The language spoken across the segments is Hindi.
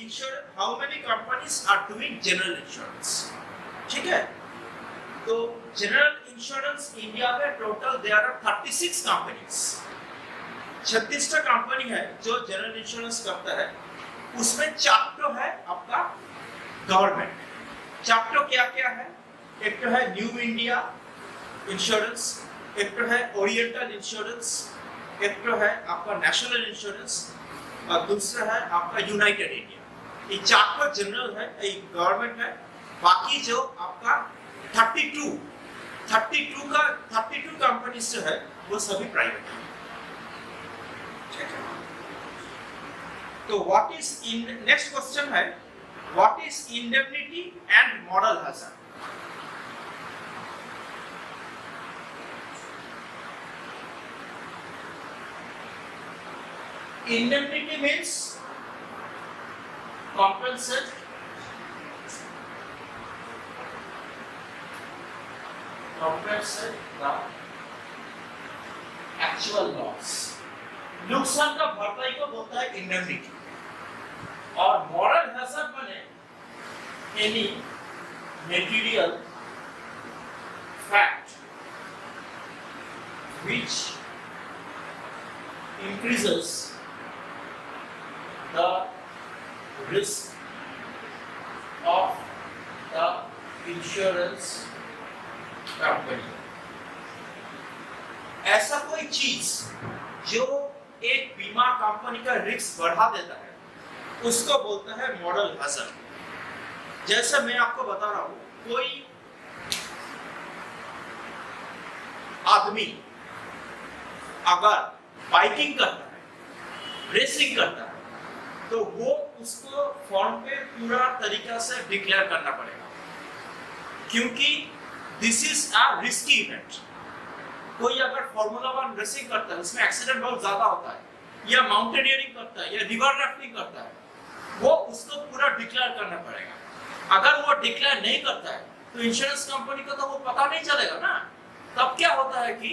insurance, how many companies are doing general insurance? ठीक है, तो जनरल इंश्योरेंस इंडिया में टोटल देयर आर 36 कंपनीज, 36टा कंपनी है जो जनरल इंश्योरेंस करता है। उसमें चैप्टर है आपका गवर्नमेंट। चैप्टर क्या क्या है? एक तो है न्यू इंडिया इंश्योरेंस, एक तो है ओरिएंटल इंश्योरेंस, एक तो है आपका नेशनल इंश्योरेंस और दूसरा है आपका यूनाइटेड इंडिया। ये चैप्टर जनरल है, ये गवर्नमेंट है। बाकी जो आपका 32 कंपनीज जो है वो सभी प्राइवेट है। ठीक है, तो व्हाट इज नेक्स्ट क्वेश्चन है, what is indemnity and moral hazard? Indemnity means compensate the actual loss। नुकसान का भरपाई को बोलता है इंडेमनिटी। और मॉरल हैजर्ड माने any material fact which increases the risk of the insurance company। ऐसा कोई चीज जो एक बीमा कंपनी का रिस्क बढ़ा देता है उसको बोलता है मॉरल हैजर्ड। जैसे मैं आपको बता रहा हूं, कोई आदमी अगर बाइकिंग करता है, रेसिंग करता है, तो वो उसको फॉर्म पे पूरा तरीका से डिक्लेयर करना पड़ेगा, क्योंकि this is a risky event. कोई अगर फार्मूला 1 रेसिंग करता है, उसमें एक्सीडेंट बहुत ज्यादा होता है, या माउंटेनियरिंग करता है, या रिवर राफ्टिंग करता है, वो उसको पूरा डिक्लेयर करना पड़ेगा। अगर वो डिक्लेयर नहीं करता है तो इंश्योरेंस कंपनी को तो वो पता नहीं चलेगा ना। तब क्या होता है कि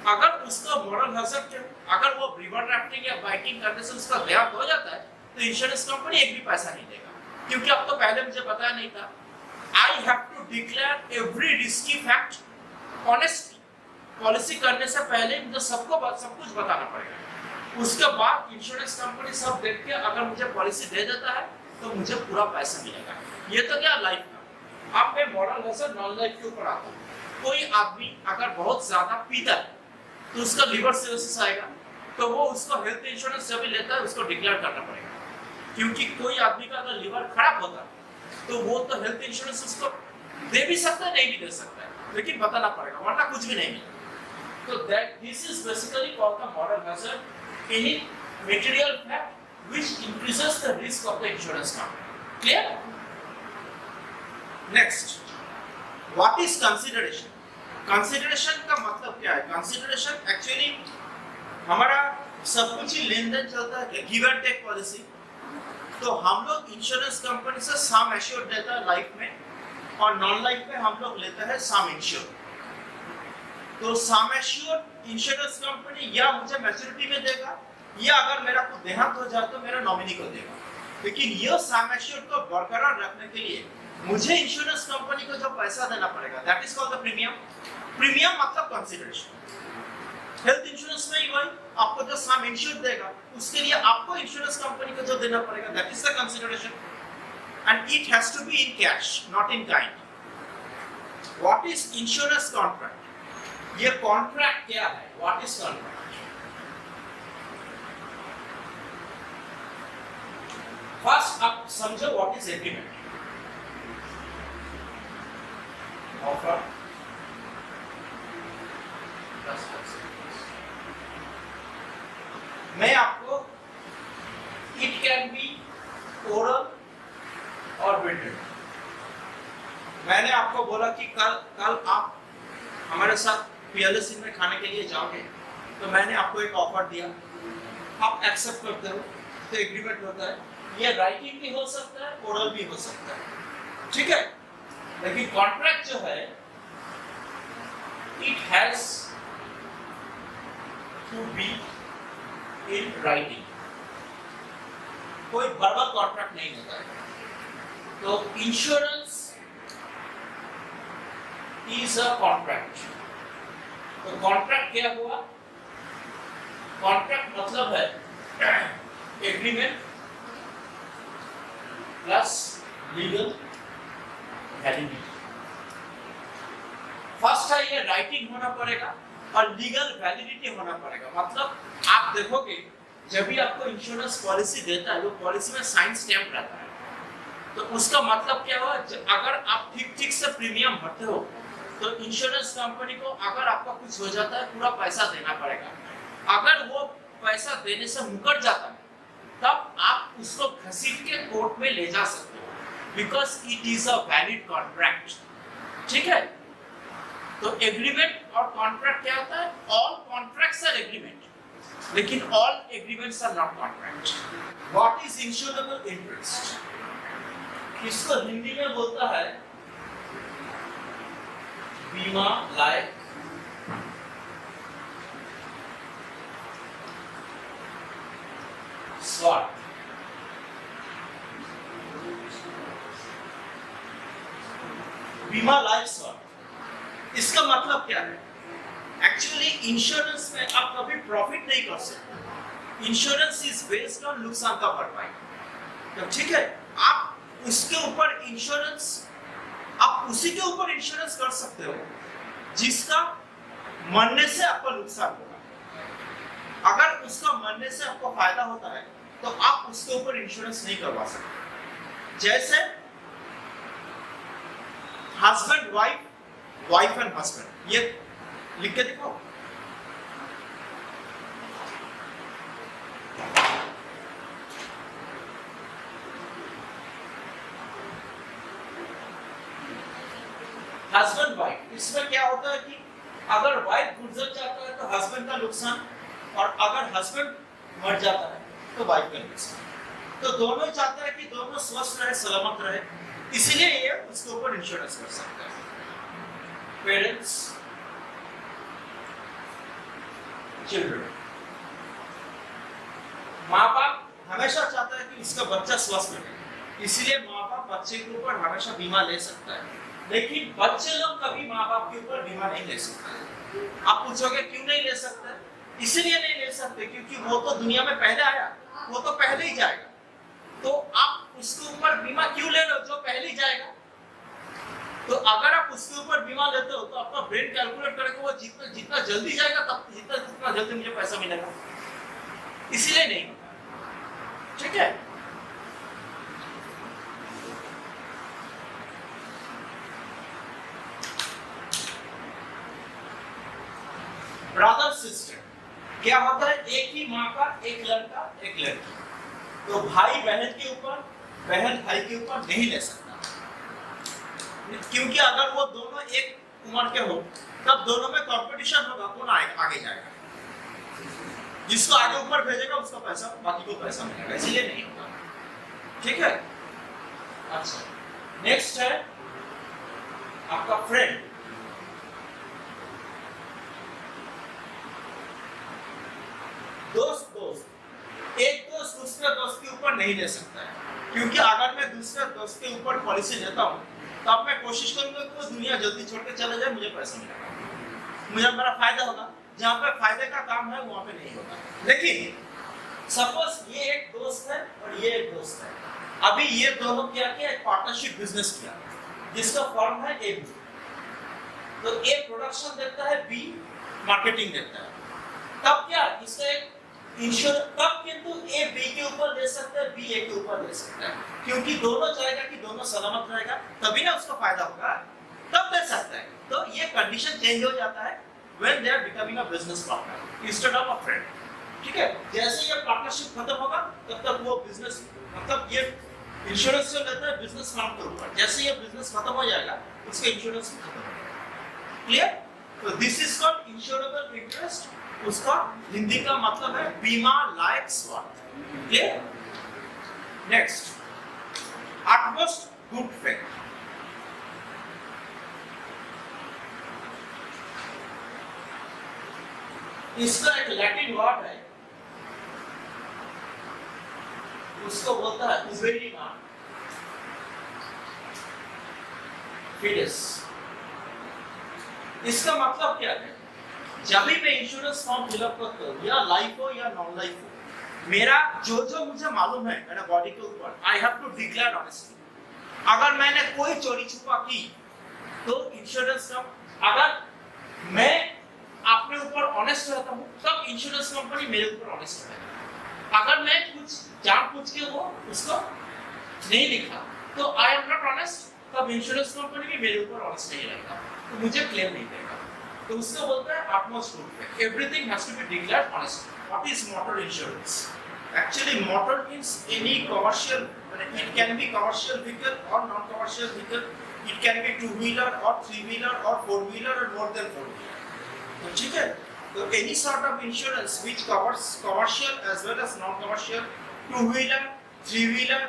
अगर उसका मॉरल हैजर्ड, अगर वो रिवर राफ्टिंग या बाइकिंग करने से उसका देहांत हो जाता है तो इंश्योरेंस कंपनी एक भी पैसा नहीं देगा, क्योंकि अब तो पहले मुझे पता नहीं था। I have to declare every risky fact honestly. Policy करने से पहले मुझे सब कुछ बताना पड़ेगा। उसके बाद इंश्योरेंस कंपनी सब देख के अगर मुझे पॉलिसी दे देता है तो मुझे पूरा पैसा मिलेगा। ये तो क्या लाइफ का। अब मैं मॉरल हैजर्ड नॉन लाइफ के ऊपर आता हूँ। कोई आदमी अगर बहुत ज्यादा पीता है तो उसका लिवर सिरोसिस आएगा, तो वो उसको हेल्थ इंश्योरेंस जब भी लेता है उसको डिक्लेयर करना पड़ेगा, क्योंकि कोई आदमी का अगर लिवर खराब होता है तो वो तो हेल्थ इंश्योरेंस उसको दे भी सकता है, नहीं भी दे सकता है, लेकिन बताना पड़ेगा, वरना कुछ भी नहीं मिलेगा। तो that this is basically called the moral hazard, any material fact which increases the risk of the insurance company. Clear? Next, what is consideration? Consideration का मतलब क्या है? कंसीडरेशन एक्चुअली हमारा सब कुछ ही लेन देन चलता है, गिव एंड टेक पॉलिसी। तो हम लोग इंश्योरेंस कंपनी से सम एश्योर्ड देता है लाइफ में, और नॉन लाइफ में हम लोग लेता है सम इंश्योर्ड। तो सम एश्योर्ड इंश्योरेंस कंपनी या मुझे मैच्योरिटी में देगा, या अगर मेरा कुछ देहांत हो जाए तो मेरा नॉमिनी को देगा। लेकिन ये सम एश्योर्ड को बरकरार रखने के लिए मुझे इंश्योरेंस कंपनी को जो पैसा देना पड़ेगा, that is called the premium. Premium मतलब कंसीडरेशन। हेल्थ इंश्योरेंस में ही वही, आपको जो सम इंश्योर्ड देगा उसके लिए आपको इंश्योरेंस कंपनी को जो देना पड़ेगा, that is the consideration, and it has to be in cash, not in kind. What is insurance contract? ये कॉन्ट्रैक्ट क्या है? What is contract? फर्स्ट आप समझो व्हाट इज एग्रीमेंट। ऑफर, मैं आपको, इट कैन बी ओरल और रिटन। मैंने आपको बोला कि कल आप हमारे साथ पीएलएस में खाने के लिए जाओगे, तो मैंने आपको एक ऑफर दिया, आप एक्सेप्ट करते हो तो एग्रीमेंट होता है। ये राइटिंग भी हो सकता है, ओरल भी हो सकता है, ठीक है। लेकिन कॉन्ट्रैक्ट जो है, it has to be in writing. कोई वर्बल कॉन्ट्रैक्ट नहीं होता है। तो इंश्योरेंस इज अ कॉन्ट्रैक्ट। तो कॉन्ट्रैक्ट क्या हुआ? कॉन्ट्रैक्ट मतलब है agreement plus legal validity. First है ये राइटिंग होना पड़ेगा और लीगल वैलिडिटी होना पड़ेगा। मतलब आप देखोगे जब भी आपको इंश्योरेंस पॉलिसी देता है, वो पॉलिसी में साइन स्टैम्प रहता है। तो उसका मतलब क्या हुआ? अगर आप ठीक से प्रीमियम भरते हो तो इंश्योरेंस कंपनी को अगर आपका कुछ हो जाता है पूरा पैसा देना पड़ेगा। अगर वो पैसा देने से मुकर जाता है तब आप उसको घसीट के कोर्ट में ले जा सकते हो, because it is a valid contract. ठीक है? तो एग्रीमेंट और कॉन्ट्रैक्ट क्या होता है? ऑल कॉन्ट्रैक्ट्स आर एग्रीमेंट, लेकिन all agreements are not contract. What is insurable interest? इसको हिंदी में बोलता है बीमा लायक स्वार्थ। बीमा लायक स्वार्थ, इसका मतलब क्या है? एक्चुअली इंश्योरेंस में आप कभी प्रॉफिट नहीं कर सकते। इंश्योरेंस इज बेस्ड ऑन नुकसान का भरपाई। तो ठीक है, आप उसके ऊपर इंश्योरेंस, आप उसी के ऊपर इंश्योरेंस कर सकते हो जिसका मरने से आपको नुकसान होगा। अगर उसका मरने से आपको फायदा होता है तो आप उसके ऊपर इंश्योरेंस नहीं करवा सकते। जैसे husband wife, wife and husband, ये लिख के देखो। हस्बैंड वाइफ, इसमें क्या होता है कि अगर वाइफ गुजर जाता है तो हस्बैंड का नुकसान, और अगर हस्बैंड मर जाता है तो वाइफ का नुकसान। तो दोनों चाहते हैं कि दोनों स्वस्थ रहे, सलामत रहे, इसलिए ये उसके ऊपर इंश्योरेंस कर सकते हैं। पेरेंट्स, चिल्ड्रन, माँ बाप हमेशा चाहता है कि उसका बच्चा स्वस्थ रहे, इसलिए माँ बाप बच्चे के ऊपर हमेशा बीमा ले सकता है। लेकिन बच्चे लोग कभी माँ बाप के ऊपर बीमा नहीं ले सकते। आप पूछोगे क्यों नहीं ले सकते? इसलिए नहीं ले सकते क्योंकि वो तो दुनिया में पहले आया, वो तो पहले ही जाएगा। तो आप उसके ऊपर बीमा क्यों ले रहे हो जो पहले ही जाएगा? तो अगर आप उसके ऊपर बीमा लेते हो तो आपका ब्रेन कैलकुलेट करेगा वो जितना जल्दी जाएगा तब जितना जल्दी मुझे पैसा मिलेगा, इसलिए नहीं। ठीक है? ब्रदर सिस्टर, क्या होता है? एक ही माँ का एक लड़का एक लड़की, तो भाई बहन के ऊपर, बहन भाई के ऊपर नहीं ले सकता, क्योंकि अगर वो दोनों एक उम्र के हो तब दोनों में कंपटीशन होगा, कौन आगे जाएगा। जिसको आगे ऊपर भेजेगा उसका पैसा, बाकी को पैसा मिलेगा, इसलिए नहीं होगा। ठीक है? अच्छा, नेक्स्ट है आपका फ्रेंड। दोस्त, एक दोस्त दूसरे दोस्त के ऊपर नहीं ले सकता है, क्योंकि अगर मैं दूसरे दोस्त के ऊपर पॉलिसी लेता हूँ तब मैं कोशिश करूंगा कि वो दुनिया जल्दी छोड़ के चले जाए, मुझे पैसा मिलेगा, मुझे मेरा फायदा होगा। जहाँ पे फायदे का काम है वहाँ पे नहीं होगा। लेकिन सपोज ये एक दोस्त है और ये एक दोस्त है, अभी ये दोनों क्या किया? एक पार्टनरशिप बिजनेस किया जिसका फॉर्म है ए बी। तो ए प्रोडक्शन देता है, बी मार्केटिंग देता है। तब क्या इसका एक इंश्योर, तब किंतु ए बी के ऊपर ले सकता है, बी ए के ऊपर ले सकता है, क्योंकि दोनों चाहेगा कि दोनों सलामत रहेगा, तभी ना उसको फायदा होगा, तब ले सकता है। तो ये कंडीशन चेंज हो जाता है when they are becoming a business partner instead of a friend। ठीक है? जैसे ये पार्टनरशिप खत्म होगा तब तक वो बिजनेस, मतलब ये इंश्योरेंस जो लेता है बिजनेस फर्म के ऊपर, जैसे ये बिजनेस खत्म हो जाएगा उसका इंश्योरेंस भी खत्म हो जाएगा। क्लियर? तो this is called insurable interest. उसका हिंदी का मतलब है बीमा लायक स्वार्थ। Clear? Next, utmost good faith। इसका एक लैटिन वर्ड है, उसको बोलता है उबेरी मान फिडेस। इसका मतलब क्या है, जब भी मैं इंश्योरेंस फॉर्म फिलअप करता हूँ, या लाइफ हो या नॉन लाइफ हो, मेरा जो जो मुझे मालूम है मेरा बॉडी के ऊपर, I have to declare honestly. अगर मैंने कोई चोरी छुपा की तो इंश्योरेंस का, अगर मैं अपने ऊपर ऑनेस्ट रहता हूँ तब इंश्योरेंस कंपनी मेरे ऊपर ऑनेस्ट रहेगा। अगर मैं कुछ जानबूझ के वो उसको नहीं लिखा तो आई एम नॉट ऑनेस्ट, तब इंश्योरेंस कंपनी भी मेरे ऊपर ऑनेस्ट नहीं रहेगा, तो मुझे क्लेम नहीं देगा। तो उसको बोलते हैं utmost good faith. Everything has to be declared honestly. What is motor insurance? Actually, motor means any commercial. It can be commercial vehicle or non-commercial vehicle. It can be two-wheeler or three-wheeler or four-wheeler or more than four-wheeler. तो ठीक है? तो any sort of insurance which covers commercial as well as non-commercial, two-wheeler, three-wheeler,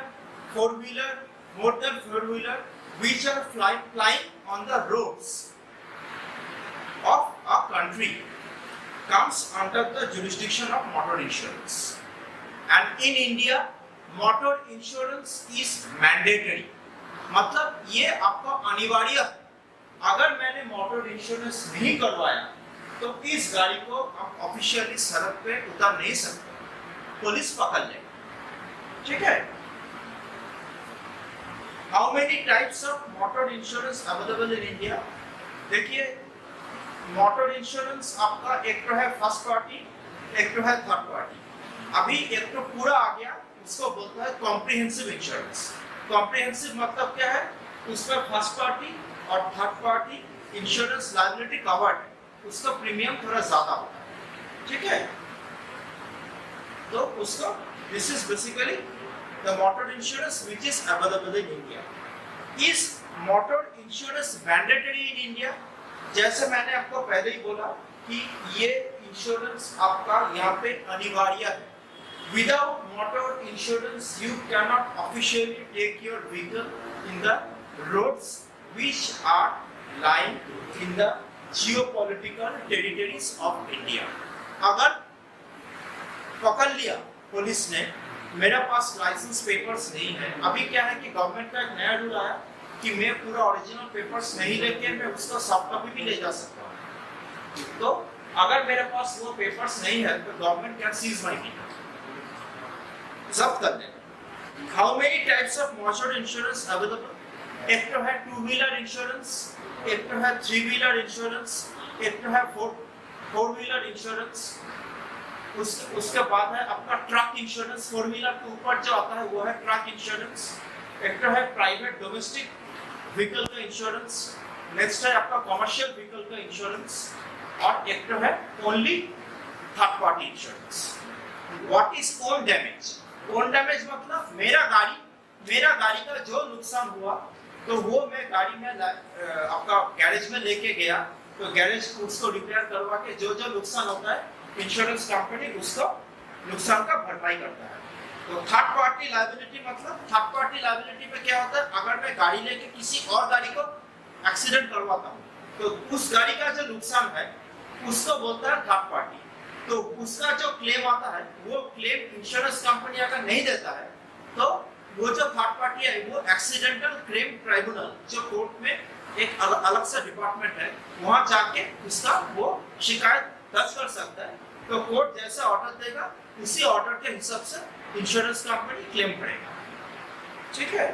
four-wheeler, more than four-wheeler, which are flying on the roads of a country comes under the jurisdiction of motor insurance. And in India, motor insurance is mandatory. मतलब ये आपका अनिवार्य है। अगर मैंने मोटर इंश्योरेंस नहीं करवाया तो इस गाड़ी को आप ऑफिशियली सड़क पे उतार नहीं सकते, पुलिस पकड़ लेगी। ठीक है? How many types of motor insurance available in India? देखिए, मोटर इंश्योरेंस आपका एक तो है फर्स्ट पार्टी, एक तो है थर्ड पार्टी। अभी एक तो पूरा आ गया, उसको बोलता है कॉम्प्रिहेंसिव इंश्योरेंस। कॉम्प्रिहेंसिव मतलब क्या है, उसमें फर्स्ट पार्टी और third party insurance liability covered है, उसका प्रीमियम थोड़ा ज्यादा होता है। ठीक है? तो उसको this is basically the motor insurance which is available in India. Is motor insurance mandatory in India? जैसे मैंने आपको पहले ही बोला कि ये इंश्योरेंस आपका यहाँ पे अनिवार्य है। Without motor insurance you can not officially take your vehicle in the roads which are lying in the geopolitical territories of India. अगर पकड़ लिया पुलिस ने, मेरे पास लाइसेंस पेपर्स नहीं है, अभी क्या है कि गवर्नमेंट का एक नया रूल आया कि मैं पूरा ओरिजिनल पेपर्स नहीं लेके मैं उसका सॉफ्ट कॉपी भी ले जा सकता हूँ। तो अगर मेरे पास वो पेपर्स नहीं है तो government can seize my vehicle, जब्त कर लेगा। How many types of motor insurance available? एक तो है टू व्हीलर इंश्योरेंस, एक तो है थ्री व्हीलर इंश्योरेंस, एक तो है फोर व्हीलर इंश्योरेंस। उसके बाद है आपका ट्रक इंश्योरेंस, फोर व्हीलर के ऊपर जो आता है वो है ट्रक इंश्योरेंस। एक तो है प्राइवेट डोमेस्टिक व्हीकल का इंश्योरेंस, नेक्स्ट है आपका कमर्शियल व्हीकल का इंश्योरेंस, और एक तो है only third party insurance. What is own damage? Own damage मतलब मेरा गाड़ी का जो नुकसान हुआ तो वो मैं गाड़ी में आपका गैरेज में लेके गया, तो गैरेज उसको रिपेयर करवा के जो जो नुकसान होता है इंश्योरेंस कंपनी उसको नुकसान का भरपाई करता है। तो थर्ड पार्टी लायबिलिटी मतलब, थर्ड पार्टी लायबिलिटी में क्या होता है, अगर मैं गाड़ी लेके किसी और गाड़ी को एक्सीडेंट करवाता हूँ तो उस गाड़ी का जो नुकसान है उसको बोलता है थर्ड पार्टी। तो उसका जो क्लेम आता है वो क्लेम इंश्योरेंस कंपनी अगर नहीं देता है तो वो जो थर्ड पार्टी है वो एक्सीडेंटल क्लेम ट्राइब्यूनल, जो कोर्ट में एक अलग सा डिपार्टमेंट है, वहां जाके उसका वो शिकायत दर्ज कर सकता है। तो कोर्ट जैसा ऑर्डर देगा उसी ऑर्डर के हिसाब से इंश्योरेंस कंपनी क्लेम करेगा। ठीक है?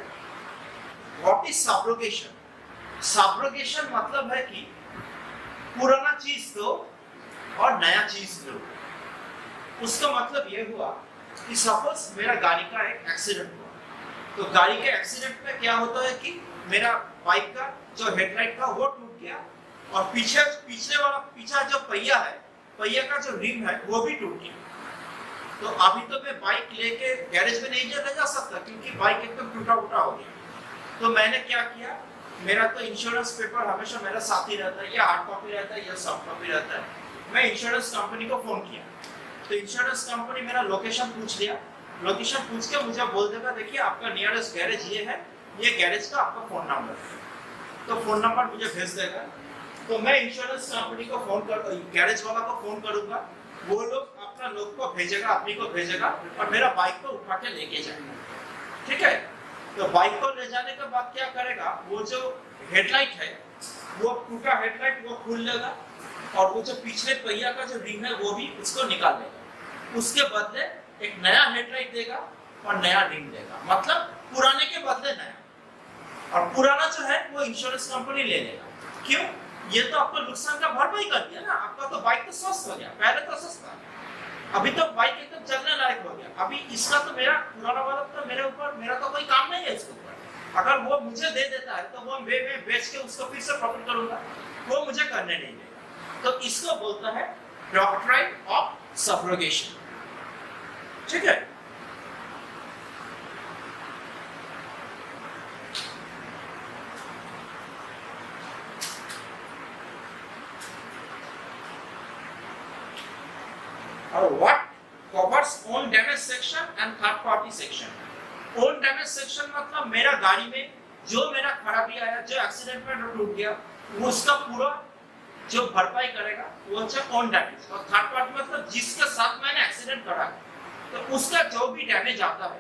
What is subrogation? सब्रोगेशन मतलब है कि पुराना चीज दो और नया चीज दो। उसका मतलब ये हुआ कि सपोज मेरा गाड़ी का एक एक्सीडेंट हुआ, तो गाड़ी के एक्सीडेंट में क्या होता है कि मेरा बाइक का जो हेडलाइट था वो टूट गया, और पीछा जो पहिया है, पहिया का जो रिम है वो भी टूट गया। तो अभी तो मैं बाइक लेके गैरेज में नहीं ले जा सकता क्योंकि बाइक एकदम टूटा उटा हो गया। तो मैंने क्या किया, मेरा तो इंश्योरेंस पेपर हमेशा मेरा साथ ही रहता है, या हार्ड कॉपी रहता है या सॉफ्ट कॉपी रहता है। मैं इंश्योरेंस कंपनी को फोन किया, तो इंश्योरेंस कंपनी मेरा लोकेशन पूछ लिया, लोकेशन पूछ के मुझे बोल देगा देखिए आपका नियरेस्ट गैरेज ये है, ये गैरेज का आपका फोन नंबर है, तो फोन नंबर मुझे भेज देगा। तो मैं इंश्योरेंस कंपनी को फोन कर, गैरेज वाला को फोन करूंगा, वो लोग अपना दूसरा लोग को भेजेगा, आदमी को भेजेगा और मेरा बाइक को उठा के लेके जाएगा, ठीक है। तो बाइक को ले जाने के बाद क्या करेगा, वो जो हेडलाइट है, वो टूटा हेडलाइट वो खोल लेगा और वो जो पिछले पहिया का जो रिंग है वो भी उसको निकाल देगा। उसके बदले एक नया हेडलाइट देगा और नया रिंग देगा, मतलब पुराने के बदले नया। और पुराना जो है वो इंश्योरेंस कंपनी ले लेगा। क्यों? ये तो आपको नुकसान का भरपाई कर दिया ना, आपका तो बाइक तो स्वस्थ हो गया, पहले तो सस्ता, अभी तो बाइक एकदम चलने लायक हो गया। अभी इसका तो मेरा पुराना वाला तो मेरे ऊपर, मेरा तो कोई काम नहीं है इसके ऊपर। अगर वो मुझे दे देता है तो वो मैं बेच के उसको फिर से प्रॉफिट करूंगा, वो मुझे करने नहीं देगा। तो इसको बोलता है डॉक्ट्राइन ऑफ सब्रोगेशन, ठीक है। और what covers own damage section and third party section. own damage section मतलब मेरा गाड़ी में जो मेरा खराबी आया, जो एक्सीडेंट में टूट गया, वो उसका पूरा जो भरपाई करेगा वो है own damage। और थर्ड पार्टी मतलब जिसके साथ मैंने एक्सीडेंट करा तो उसका जो भी डैमेज आता है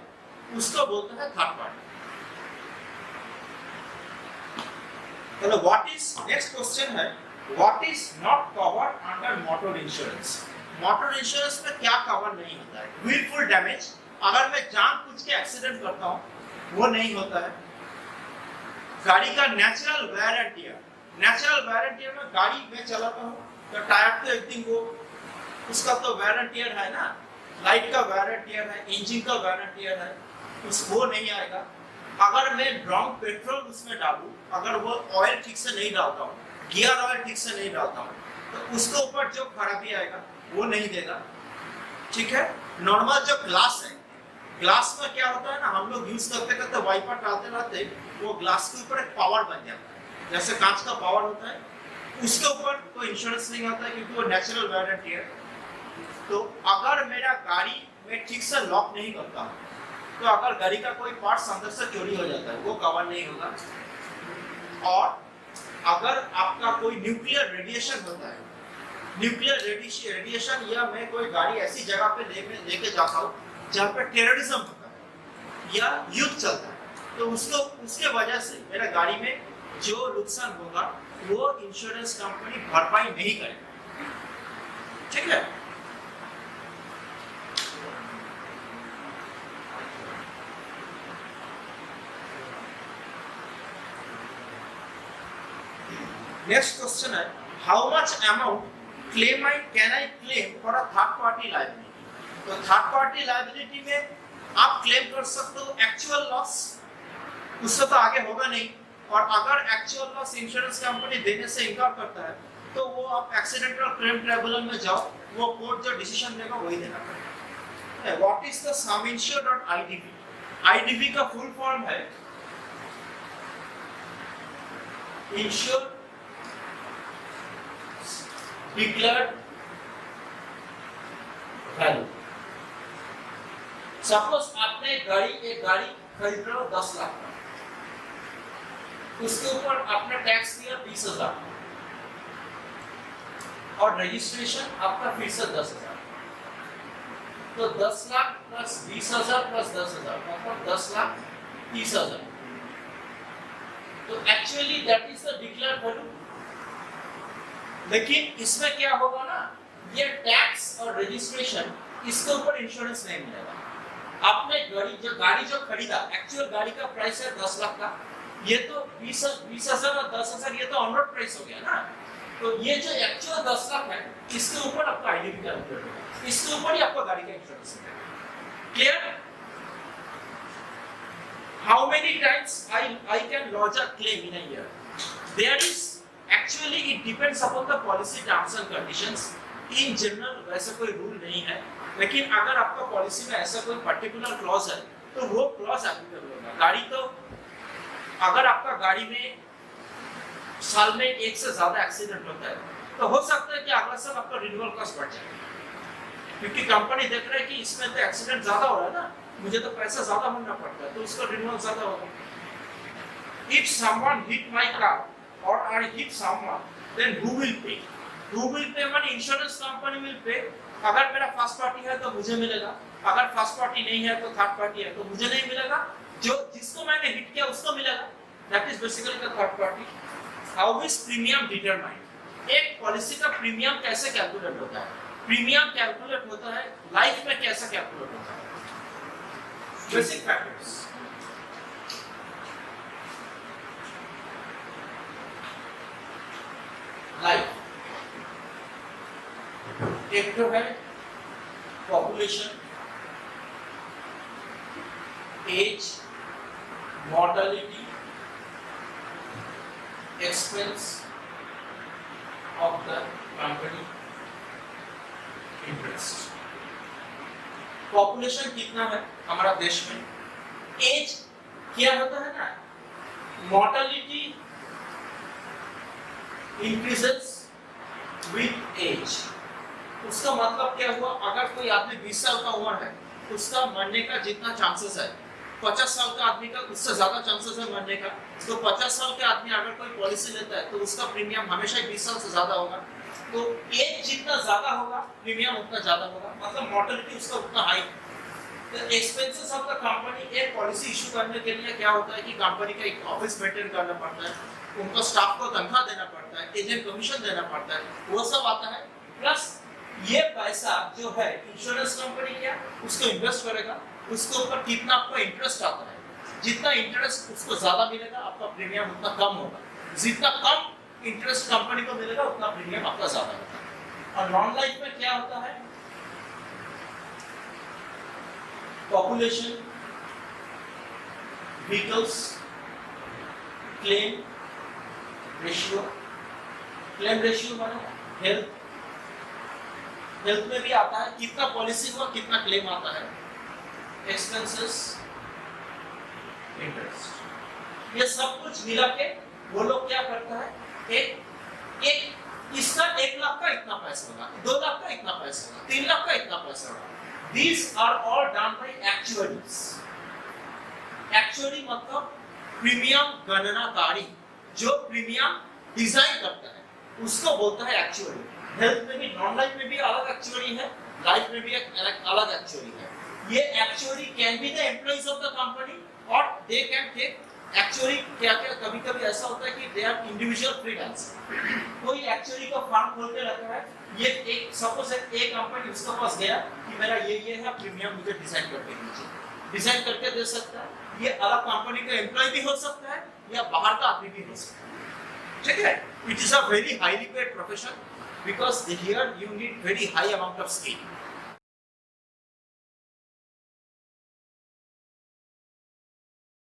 उसको बोलते हैं थर्ड पार्टी। चलो व्हाट इज, नेक्स्ट क्वेश्चन है what is not covered under motor insurance. Motor insurance में क्या कवर नहीं होता है? विलफुल डैमेज, अगर मैं जानबूझ के एक्सीडेंट करता हूं वो नहीं होता है। गाड़ी का natural wear and tear, natural wear and tear में गाड़ी में चलाता हूं तो टायर तो एक दिन वो उसका तो वेयर एंड टियर है ना, लाइट का वेयर एंड टियर है, इंजन का वेयर एंड टियर है, उस वो नहीं आएगा। अगर मैं रॉन्ग पेट्रोल उसमें डालूं, अगर वो ऑयल ठीक से नहीं डालता हूं, गियर ऑयल ठीक से नहीं डालता हूं, तो उसके ऊपर जो खराबी आएगा वो नहीं देगा, ठीक है। नॉर्मल जो ग्लास है, ग्लास में क्या होता है ना, हम लोग यूज करते करते वाइपर डालते रहते वो ग्लास के ऊपर एक पावर बन जाता है, जैसे कांच का पावर होता है, उसके ऊपर कोई इंश्योरेंस नहीं होता है क्योंकि वो नेचुरल वेयर एंड टियर। तो अगर मेरा गाड़ी में ठीक से लॉक नहीं करता, तो अगर गाड़ी का कोई पार्ट्स अंदर से चोरी हो जाता है वो कवर नहीं होगा। और अगर आपका कोई न्यूक्लियर रेडिएशन होता है, न्यूक्लियर रेडिएशन, या मैं कोई गाड़ी ऐसी जगह पे लेके जाता हूँ जहाँ पे टेररिज्म होता है या युद्ध चलता है, तो उसको उसके वजह से मेरा गाड़ी में जो नुकसान होगा वो इंश्योरेंस कंपनी भरपाई नहीं करेगा, ठीक है। नेक्स्ट क्वेश्चन है how much amount can I claim for a third party liability। तो थर्ड पार्टी लायबिलिटी में आप क्लेम कर सकते हो एक्चुअल लॉस, उससे तो आगे होगा नहीं। और अगर एक्चुअल लॉस इंश्योरेंस कंपनी देने से इनकार करता है तो वो आप एक्सीडेंटल क्लेम ट्रिब्यूनल में जाओ, वो कोर्ट जो डिसीजन देगा वही देना पड़ेगा। What is the some insured और आईडीवी? आईडीवी का फुल फॉर्म है इंश्योर्ड डिक्लेयर्ड वैल्यू। सपोज आपने एक गाड़ी खरीद रहे हो 10 लाख का, उसके ऊपर आपने टैक्स दिया 20,000 और रजिस्ट्रेशन आपका फिर से 10,000, तो 10 लाख प्लस 20,000 प्लस 10,000 मतलब 10,30,000। तो actually that is the declared value. लेकिन इसमें क्या होगा ना, ये टैक्स और रजिस्ट्रेशन इसके ऊपर इंश्योरेंस नहीं मिलेगा। आपने गाड़ी जो खरीदा, एक्चुअल गाड़ी का प्राइस है 10 लाख का, ये तो 20,000 और 10,000 ये तो ऑन रोड प्राइस हो गया ना। तो ये जो एक्चुअल 10 लाख है इसके ऊपर आपका आईडीवी कैलकुलेट होगा, इसके ऊपर ही आपका गाड़ी का इंश्योरेंस है। Clear? How many times I can lodge a claim in a year? There is actually it depends upon the policy terms and conditions. In general वैसा कोई रूल नहीं है, लेकिन अगर आपका पॉलिसी में ऐसा कोई पर्टिकुलर क्लॉज है तो वो क्लॉज एप्लीकेबल होगा। गाड़ी तो अगर आपका गाड़ी में साल में एक से ज्यादा एक्सीडेंट होता है तो हो सकता है कि अगला साल आपका रिन्यूअल कॉस्ट बढ़ जाए, क्योंकि कंपनी देख रहा है कि इसमें तो एक्सीडेंट ज्यादा हो रहा है ना, मुझे तो पैसा ज्यादा भरना पड़ता है, तो उसका रिन्यूअल ज्यादा होगा। If someone hit my car or I hit someone, then who will pay? Who will pay? Money insurance company will pay, अगर मेरा फर्स्ट पार्टी है तो मुझे मिलेगा, अगर फर्स्ट पार्टी नहीं है तो थर्ड पार्टी है तो मुझे नहीं मिलेगा, जो जिसको मैंने हिट किया उसको मिलेगा। That is basically the third party. How is premium determined? एक पॉलिसी का प्रीमियम कैसे कैलकुलेट होता है? प्रीमियम कैलकुलेट होता है लाइफ में कैसे कैलकुलेट होता है? Basic factors. लाइफ एक तो है population, age, mortality, expense of the company, interest. Population कितना है हमारा देश में, एज क्या होता है ना, मॉर्टलिटी इंक्रीजेस विथ एज। उसका मतलब क्या हुआ, अगर कोई आदमी 20 साल का उम्र है उसका मरने का जितना चांसेस है 50 साल का आदमी का उससे ज्यादा चांसेस है मरने का। तो 50 साल के आदमी अगर कोई पॉलिसी लेता है तो उसका प्रीमियम हमेशा ही 20 साल से ज्यादा होगा। तो एज जितना ज्यादा होगा प्रीमियम उतना ज्यादा होगा, मतलब मॉर्टलिटी उसका उतना हाई। तो एक्सपेंसेस ऑफ द कंपनी, एक पॉलिसी इशू करने के लिए क्या होता है कि कंपनी का एक ऑफिस मेंटेन करना पड़ता है, उनको स्टाफ को तनख्वाह देना पड़ता है, एजेंट कमीशन देना पड़ता है, वो सब आता है। प्लस ये पैसा जो है इंश्योरेंस कंपनी क्या उसको इन्वेस्ट करेगा, उसके ऊपर कितना आपको इंटरेस्ट आता है, जितना इंटरेस्ट उसको ज्यादा मिलेगा आपका प्रीमियम उतना कम होगा, जितना कम इंटरेस्ट कंपनी को मिलेगा उतना प्रीमियम आपका ज्यादा होगा। और नॉन लाइफ में क्या होता है, population, vehicles, claim ratio. Claim ratio माने हेल्थ, हेल्थ में भी आता है कितना पॉलिसी हुआ कितना क्लेम आता है, एक्सपेंसेस, इंटरेस्ट। ये सब कुछ मिला के वो लोग क्या करता है, एक इसका 1 लाख का इतना पैसा होगा, 2 लाख का इतना पैसा होगा, 3 लाख का इतना पैसा होगा। These are all done by actuaries. Actually मतलब प्रीमियम गणनाकारी, जो प्रीमियम डिजाइन करता है उसको बोलता है एक्चुअरी। हेल्थ में भी, नॉन लाइफ में भी अलग एक्चुअरी है, लाइफ में भी एक अलग एक्चुअरी है। ये actuary can be the employees of the company और दे कैन टेक एक्चुअरी। क्या क्या कभी कभी ऐसा होता है कि दे आर इंडिविजुअल फ्रीलांसर, कोई एक्चुअरी का फर्म खोल के रखा है, ये एक सपोज एक कंपनी उसके पास गया कि मेरा ये है प्रीमियम, मुझे डिजाइन करके दीजिए, डिजाइन करके दे सकता है। ये अलग कंपनी का एम्प्लॉय भी हो सकता है या बाहर का आदमी भी हो सकता है, ठीक है। It is a very highly paid profession because here you need very high amount of skill.